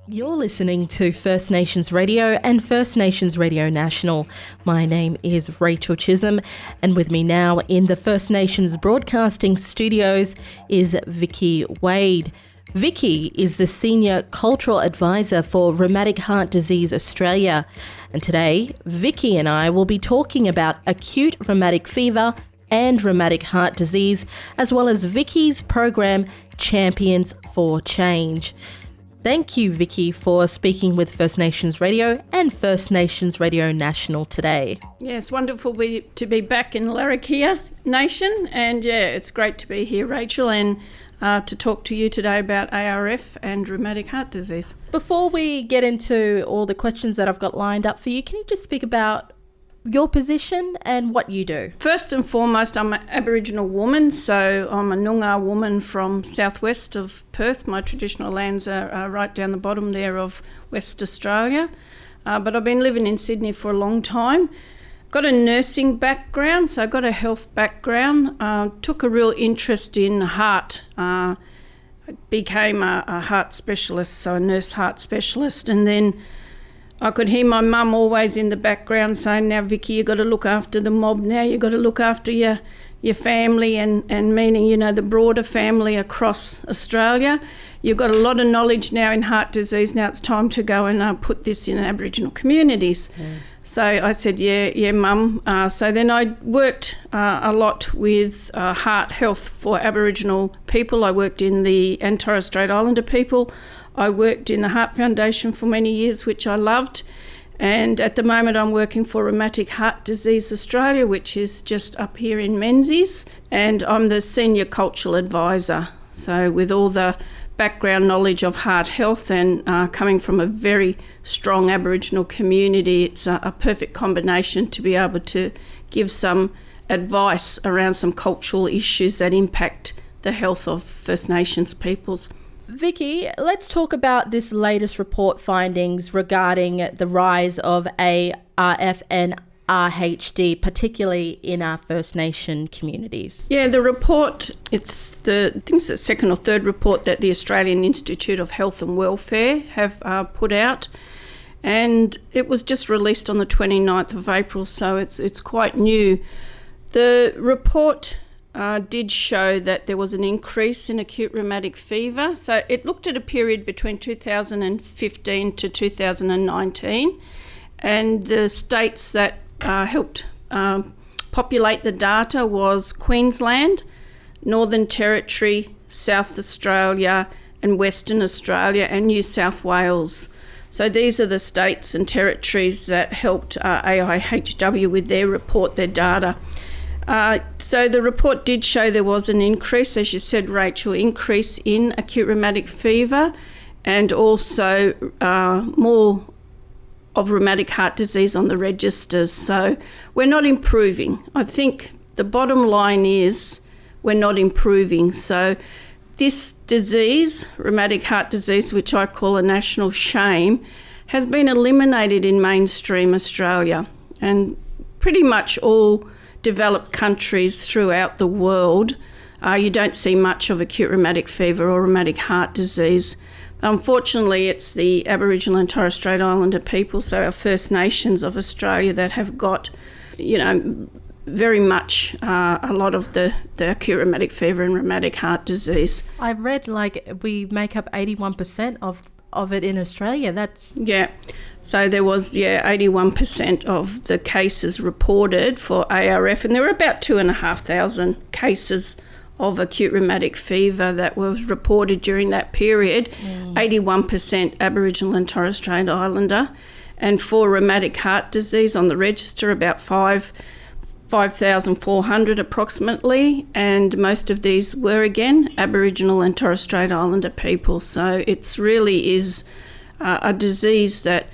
You're listening to First Nations Radio and First Nations Radio National. My name is Rachel Chisholm, and with me now in the First Nations Broadcasting Studios is Vicki Wade. Vicki is the Senior Cultural Advisor for Rheumatic Heart Disease Australia. And today, Vicki and I will be talking about acute rheumatic fever and rheumatic heart disease, as well as Vicki's program, Champions4Change. Thank you, Vicki, for speaking with First Nations Radio and First Nations Radio National today. Yeah, it's wonderful to be back in Larrakia Nation, and yeah, it's great to be here, Rachel, and to talk to you today about ARF and rheumatic heart disease. Before we get into all the questions that I've got lined up for you, can you just speak about your position and what you do? First and foremost, I'm an Aboriginal woman, so I'm a Noongar woman from southwest of Perth. My traditional lands are right down the bottom there of West Australia, but I've been living in Sydney for a long time. Got a nursing background, so I got a health background, took a real interest in heart, became a heart specialist, so a nurse heart specialist, and then I could hear my mum always in the background saying, now Vicki, you've got to look after the mob now, you've got to look after your family, and meaning, you know, the broader family across Australia. You've got a lot of knowledge now in heart disease, now it's time to go and put this in Aboriginal communities. Mm. So I said, yeah, mum. So then I worked a lot with heart health for Aboriginal people. I worked in and Torres Strait Islander people. I worked in the Heart Foundation for many years, which I loved. And at the moment I'm working for Rheumatic Heart Disease Australia, which is just up here in Menzies. And I'm the Senior Cultural Advisor. So with all the background knowledge of heart health and coming from a very strong Aboriginal community, it's a perfect combination to be able to give some advice around some cultural issues that impact the health of First Nations peoples. Vicki, let's talk about this latest report findings regarding the rise of ARF and RHD, particularly in our First Nation communities. Yeah, the report, I think it's the second or third report that the Australian Institute of Health and Welfare have put out, and it was just released on the 29th of April, so it's quite new. The report did show that there was an increase in acute rheumatic fever. So it looked at a period between 2015 to 2019, and the states that helped populate the data was Queensland, Northern Territory, South Australia and Western Australia and New South Wales. So these are the states and territories that helped AIHW with their report, their data. So the report did show there was an increase, as you said, Rachel, increase in acute rheumatic fever and also more of rheumatic heart disease on the registers. So we're not improving. I think the bottom line is we're not improving. So this disease, rheumatic heart disease, which I call a national shame, has been eliminated in mainstream Australia, and pretty much all developed countries throughout the world, you don't see much of acute rheumatic fever or rheumatic heart disease. Unfortunately, it's the Aboriginal and Torres Strait Islander people, so our First Nations of Australia, that have got, you know, very much a lot of the acute rheumatic fever and rheumatic heart disease. I read we make up 81% of it in Australia. Yeah. So there was, 81% of the cases reported for ARF, and there were about 2,500 cases of acute rheumatic fever that was reported during that period. 81% Aboriginal and Torres Strait Islander, and for rheumatic heart disease on the register about 5,400 approximately, and most of these were again Aboriginal and Torres Strait Islander people. So it's really is a disease that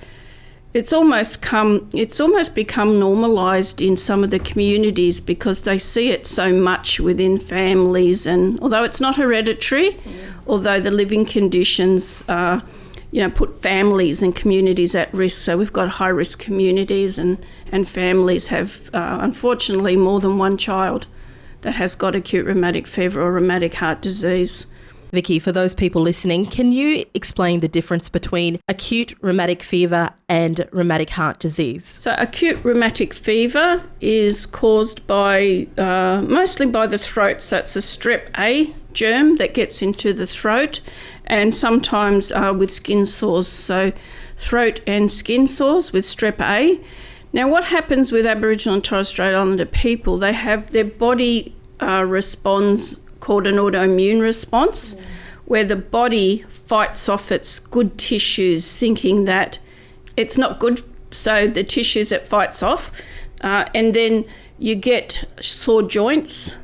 it's almost become normalised in some of the communities because they see it so much within families, and although it's not hereditary, although the living conditions put families and communities at risk. So we've got high-risk communities, and families have, unfortunately, more than one child that has got acute rheumatic fever or rheumatic heart disease. Vicki, for those people listening, can you explain the difference between acute rheumatic fever and rheumatic heart disease? So acute rheumatic fever is caused by mostly by the throat. So it's a strep A germ that gets into the throat, and sometimes with skin sores. So throat and skin sores with strep A. Now what happens with Aboriginal and Torres Strait Islander people, they have their body responds called an autoimmune response, where the body fights off its good tissues, thinking that it's not good, so the tissues it fights off, and then you get sore joints,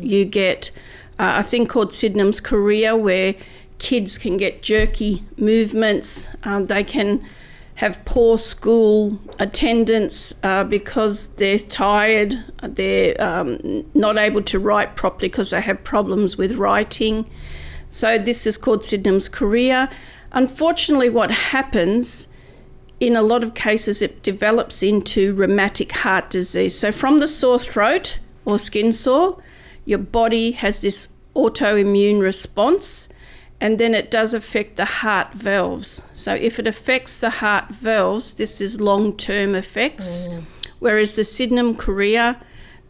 you get a thing called Sydenham's chorea, where kids can get jerky movements, they can have poor school attendance because they're tired, they're not able to write properly because they have problems with writing. So this is called Sydenham's chorea. Unfortunately, what happens, in a lot of cases, it develops into rheumatic heart disease. So from the sore throat or skin sore, your body has this autoimmune response, and then it does affect the heart valves. So if it affects the heart valves, this is long-term effects, whereas the Sydenham chorea,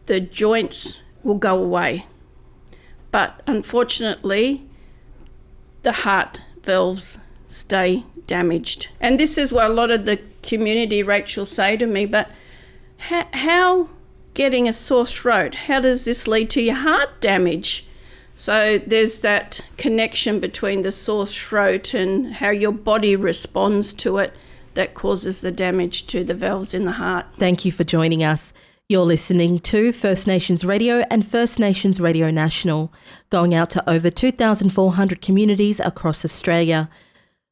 the joints will go away. But unfortunately, the heart valves stay damaged. And this is what a lot of the community, Rachel, say to me, but how getting a sore throat, how does this lead to your heart damage? So there's that connection between the sore throat and how your body responds to it that causes the damage to the valves in the heart. Thank you for joining us. You're listening to First Nations Radio and First Nations Radio National, going out to over 2,400 communities across Australia.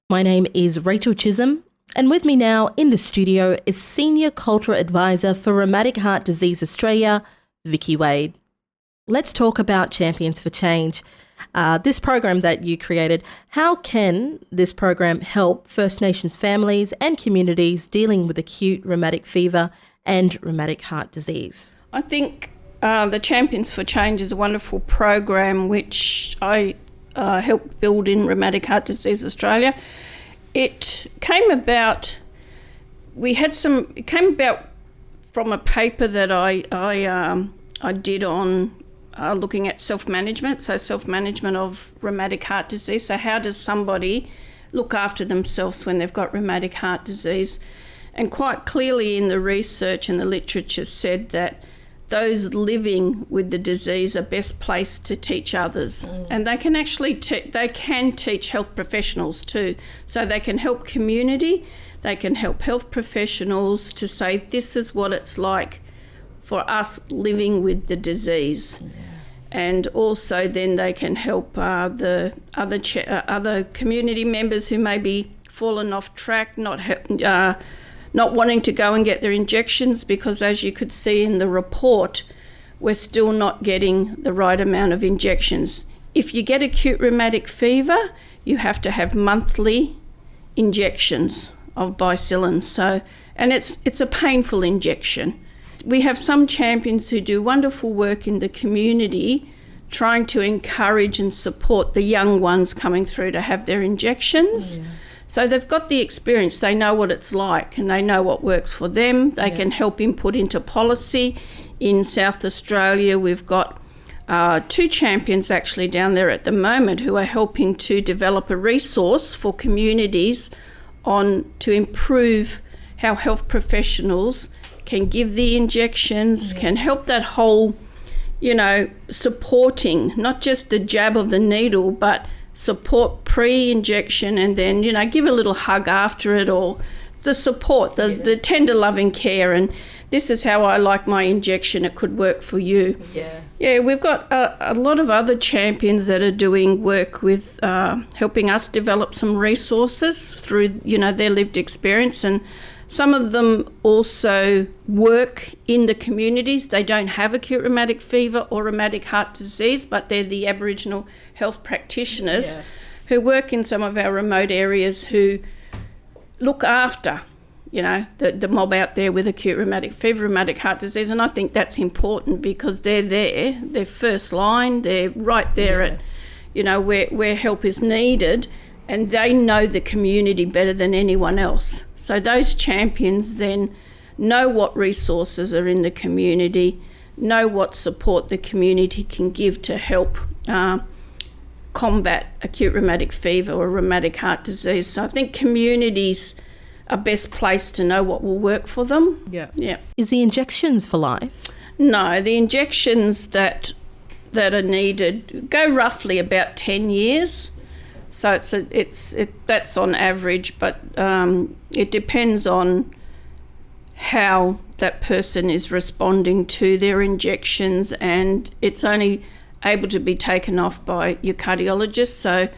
My name is Rachel Chisholm, and with me now in the studio is Senior Cultural Advisor for Rheumatic Heart Disease Australia, Vicki Wade. Let's talk about Champions4Change. This program that you created, how can this program help First Nations families and communities dealing with acute rheumatic fever and rheumatic heart disease? I think the Champions4Change is a wonderful program which I helped build in Rheumatic Heart Disease Australia. It came about, it came about from a paper that I did on looking at self-management, so self-management of rheumatic heart disease. So how does somebody look after themselves when they've got rheumatic heart disease? And quite clearly in the research and the literature said that those living with the disease are best placed to teach others. And they can actually they can teach health professionals too. So they can help community, they can help health professionals to say this is what it's like for us living with the disease. And also then they can help the other community members who may be fallen off track, not wanting to go and get their injections, because as you could see in the report, we're still not getting the right amount of injections. If you get acute rheumatic fever, you have to have monthly injections of bicillin. So, and it's a painful injection. We have some champions who do wonderful work in the community trying to encourage and support the young ones coming through to have their injections. So they've got the experience, they know what it's like and they know what works for them. They can help input into policy. In South Australia, we've got 2 champions actually down there at the moment who are helping to develop a resource for communities to improve how health professionals can give the injections, can help that whole, supporting, not just the jab of the needle, but support pre-injection and then, give a little hug after it, or the support, the tender loving care. And this is how I like my injection, it could work for you. Yeah, we've got a lot of other champions that are doing work with helping us develop some resources through, their lived experience. And some of them also work in the communities. They don't have acute rheumatic fever or rheumatic heart disease, but they're the Aboriginal health practitioners who work in some of our remote areas who look after, the mob out there with acute rheumatic fever, rheumatic heart disease. And I think that's important because they're there, they're first line, they're right there at, where help is needed, and they know the community better than anyone else. So those champions then know what resources are in the community, know what support the community can give to help combat acute rheumatic fever or rheumatic heart disease. So I think communities are best placed to know what will work for them. Yeah. Is the injections for life? No, the injections that are needed go roughly about 10 years. So that's on average, but it depends on how that person is responding to their injections, and it's only able to be taken off by your cardiologist. So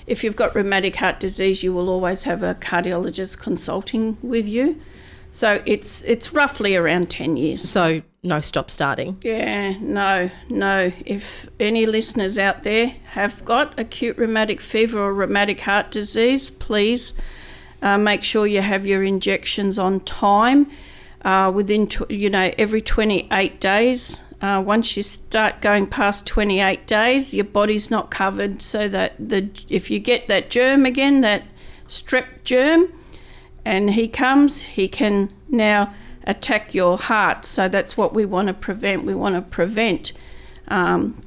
if you've got rheumatic heart disease, you will always have a cardiologist consulting with you. So it's roughly around 10 years. So no stop starting? Yeah, no. If any listeners out there have got acute rheumatic fever or rheumatic heart disease, please make sure you have your injections on time within, every 28 days. Once you start going past 28 days, your body's not covered, so that if you get that germ again, that strep germ, and he can now attack your heart. So that's what we want to prevent. We want to prevent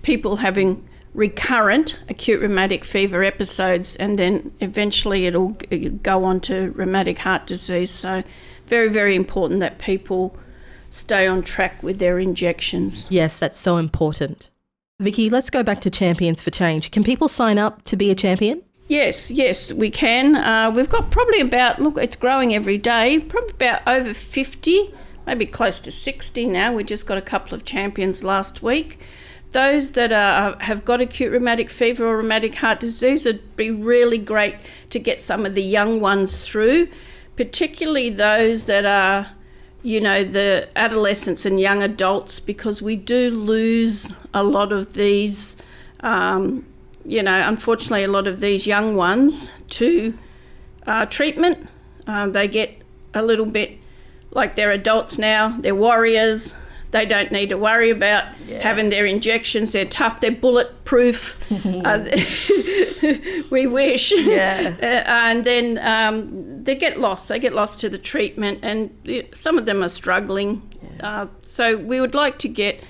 people having recurrent acute rheumatic fever episodes, and then eventually it'll go on to rheumatic heart disease. So very, very important that people stay on track with their injections. Yes, that's so important. Vicki, let's go back to Champions4Change. Can people sign up to be a champion? Yes, we can. We've got probably it's growing every day, probably about over 50, maybe close to 60 now. We just got a couple of champions last week. Those that have got acute rheumatic fever or rheumatic heart disease, it'd be really great to get some of the young ones through, particularly those that are, the adolescents and young adults, because we do lose a lot of these unfortunately, a lot of these young ones to treatment. They get a little bit like they're adults now, they're warriors. They don't need to worry about having their injections. They're tough, they're bulletproof. We wish. And then they get lost. They get lost to the treatment, and some of them are struggling. So we would like to get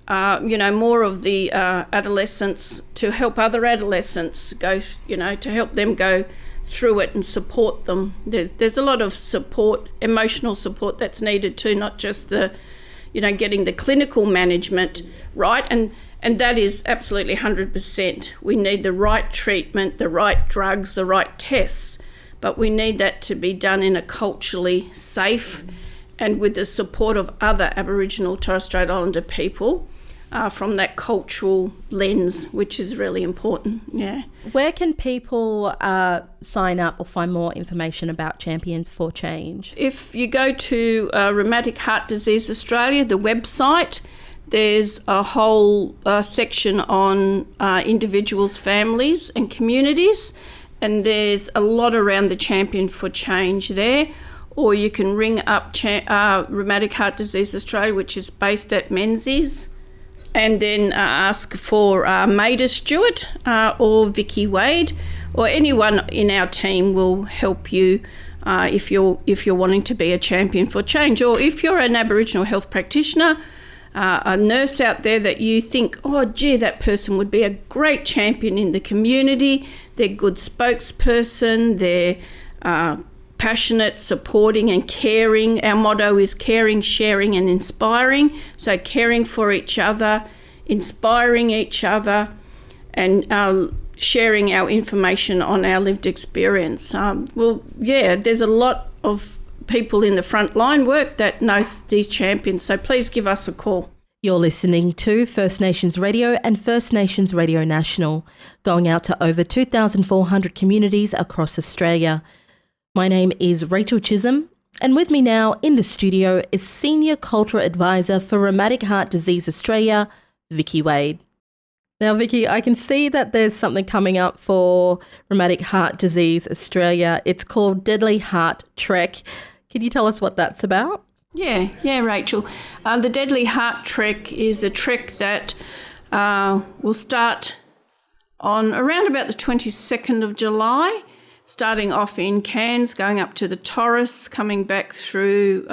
more of the adolescents to help other adolescents go, to help them go through it and support them. There's a lot of support, emotional support that's needed too, not just the, getting the clinical management right. And that is absolutely 100%. We need the right treatment, the right drugs, the right tests, but we need that to be done in a culturally safe and with the support of other Aboriginal Torres Strait Islander people. From that cultural lens, which is really important. Where can people sign up or find more information about Champions4Change? If you go to Rheumatic Heart Disease Australia, the website, there's a whole section on individuals, families and communities, and there's a lot around the Champion4Change there. Or you can ring up Rheumatic Heart Disease Australia, which is based at Menzies, and then ask for Maida Stewart or Vicki Wade, or anyone in our team will help you if you're wanting to be a Champion4Change, or if you're an Aboriginal health practitioner, a nurse out there that you think, oh gee, that person would be a great champion in the community. They're a good spokesperson. They're passionate, supporting and caring. Our motto is caring, sharing and inspiring. So caring for each other, inspiring each other, and sharing our information on our lived experience. There's a lot of people in the frontline work that knows these champions, so please give us a call. You're listening to First Nations Radio and First Nations Radio National, going out to over 2,400 communities across Australia. My name is Rachel Chisholm, and with me now in the studio is Senior Cultural Advisor for Rheumatic Heart Disease Australia, Vicki Wade. Now, Vicki, I can see that there's something coming up for Rheumatic Heart Disease Australia. It's called Deadly Heart Trek. Can you tell us what that's about? Yeah, Rachel. The Deadly Heart Trek is a trek that will start on around about the 22nd of July, starting off in Cairns, going up to the Torres, coming back through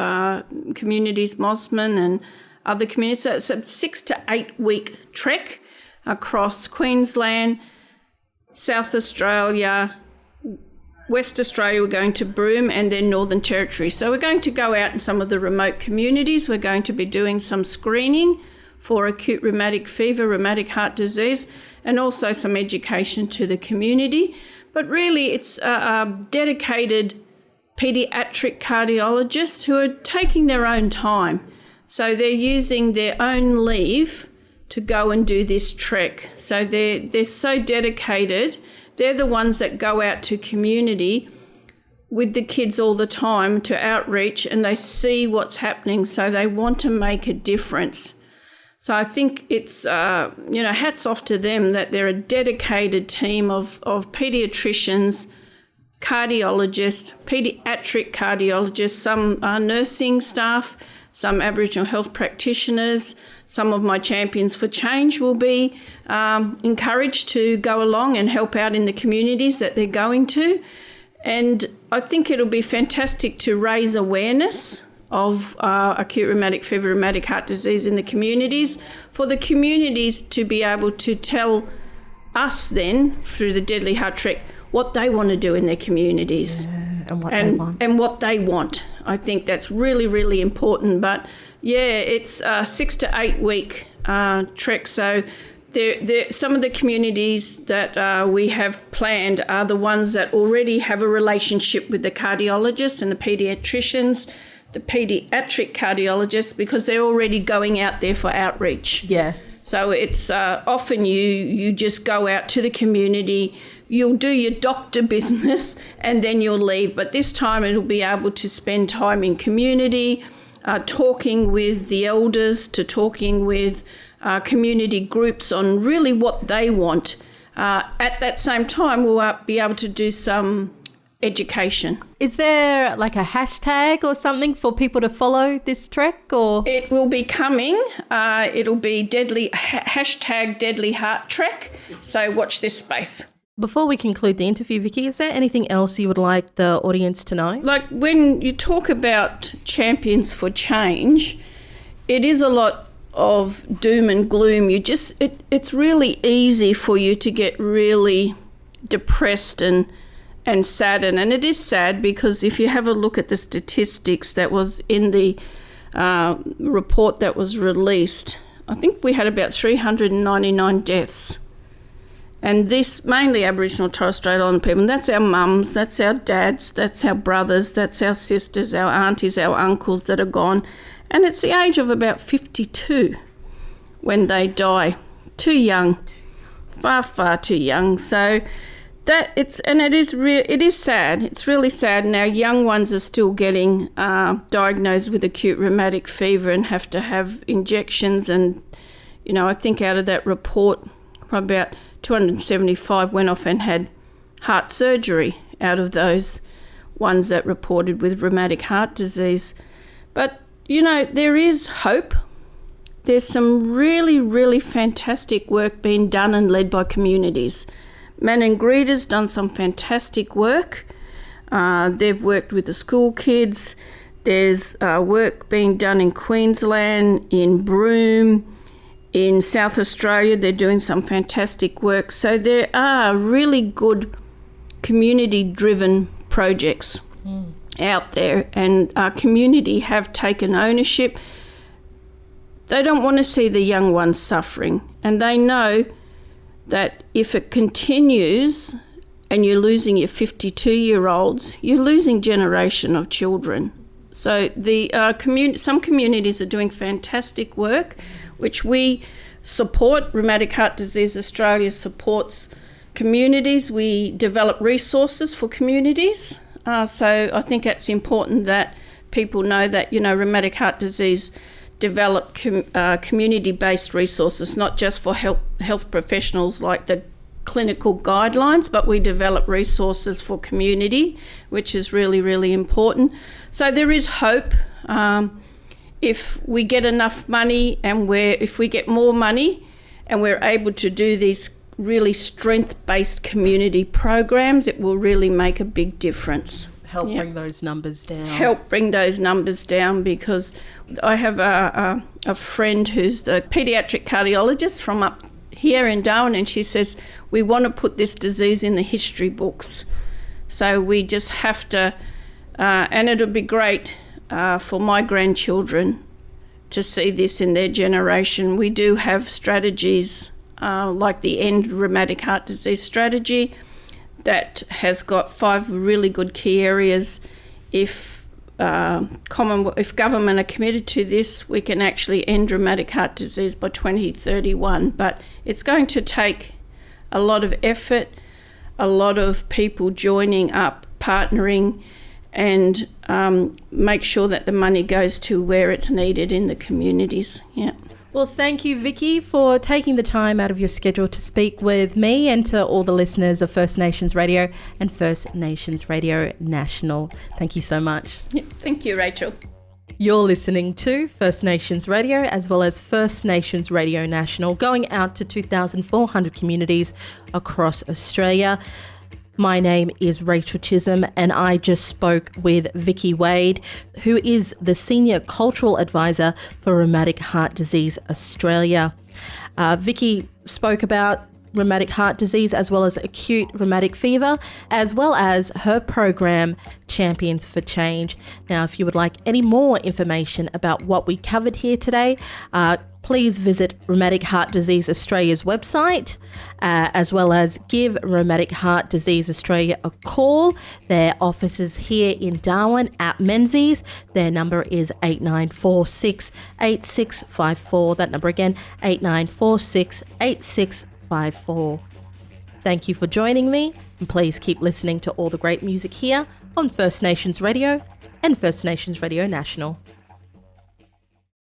communities, Mosman and other communities. So it's a 6 to 8 week trek across Queensland, South Australia, West Australia, we're going to Broome, and then Northern Territory. So we're going to go out in some of the remote communities. We're going to be doing some screening for acute rheumatic fever, rheumatic heart disease, and also some education to the community. But really, it's a dedicated paediatric cardiologists who are taking their own time. So they're using their own leave to go and do this trek. So they're so dedicated. They're the ones that go out to community with the kids all the time to outreach, and they see what's happening, so they want to make a difference. So I think it's, hats off to them that they're a dedicated team of paediatricians, cardiologists, paediatric cardiologists, some nursing staff, some Aboriginal health practitioners. Some of my Champions4Change will be encouraged to go along and help out in the communities that they're going to. And I think it'll be fantastic to raise awareness of acute rheumatic fever, rheumatic heart disease in the communities, for the communities to be able to tell us then, through the Deadly Heart Trek, what they want to do in their communities. Yeah, and what they want. And what they want. I think that's really, really important. But yeah, it's a 6 to 8 week trek. So some of the communities that we have planned are the ones that already have a relationship with the cardiologists and the paediatricians, the paediatric cardiologists, because they're already going out there for outreach. Yeah. So it's often you just go out to the community, you'll do your doctor business and then you'll leave. But this time it'll be able to spend time in community, talking with the elders, to talking with community groups on really what they want. At that same time, we'll be able to do some education. Is there like a hashtag or something for people to follow this trek? Or it will be coming. It'll be hashtag Deadly Heart Trek. So watch this space. Before we conclude the interview, Vicki, is there anything else you would like the audience to know? Like when you talk about Champions4Change, it is a lot of doom and gloom. It's really easy for you to get really depressed and saddened. And it is sad, because if you have a look at the statistics that was in the report that was released, I think we had about 399 deaths. And this mainly Aboriginal and Torres Strait Islander people. And that's our mums, that's our dads, that's our brothers, that's our sisters, our aunties, our uncles that are gone. And it's the age of about 52 when they die. Too young, far, far too young. So it is sad. It's really sad. And our young ones are still getting diagnosed with acute rheumatic fever and have to have injections. And, I think out of that report, about 275 went off and had heart surgery out of those ones that reported with rheumatic heart disease. But, there is hope. There's some really, really fantastic work being done and led by communities. Manangreeta's done some fantastic work. They've worked with the school kids. There's work being done in Queensland, in Broome, in South Australia. They're doing some fantastic work. So there are really good community-driven projects out there, and our community have taken ownership. They don't want to see the young ones suffering, and they know that if it continues and you're losing your 52-year-olds, you're losing generation of children. So the some communities are doing fantastic work, which we support. Rheumatic Heart Disease Australia supports communities. We develop resources for communities. So I think it's important that people know that, rheumatic heart disease develop community-based resources, not just for health professionals like the clinical guidelines, but we develop resources for community, which is really, really important. So there is hope. If we get enough money, and if we get more money and we're able to do these really strength-based community programs, it will really make a big difference. Help bring those numbers down. Help bring those numbers down, because I have a friend who's the paediatric cardiologist from up here in Darwin, and she says we want to put this disease in the history books. So we just have to, and it'll be great for my grandchildren to see this in their generation. We do have strategies like the End Rheumatic Heart Disease strategy that has got 5 really good key areas. If government are committed to this, we can actually end rheumatic heart disease by 2031. But it's going to take a lot of effort, a lot of people joining up, partnering, and make sure that the money goes to where it's needed in the communities. Yeah. Well, thank you, Vicki, for taking the time out of your schedule to speak with me and to all the listeners of First Nations Radio and First Nations Radio National. Thank you so much. Yeah, thank you, Rachel. You're listening to First Nations Radio as well as First Nations Radio National, going out to 2,400 communities across Australia. My name is Rachel Chisholm, and I just spoke with Vicki Wade, who is the Senior Cultural Advisor for Rheumatic Heart Disease Australia. Vicki spoke about rheumatic heart disease as well as acute rheumatic fever, as well as her program Champions4Change. Now, if you would like any more information about what we covered here today, please visit Rheumatic Heart Disease Australia's website, as well as give Rheumatic Heart Disease Australia a call. Their office is here in Darwin at Menzies. Their number is 8946 8654. That number again, 8946 8654. Thank you for joining me, and please keep listening to all the great music here on First Nations Radio and First Nations Radio National.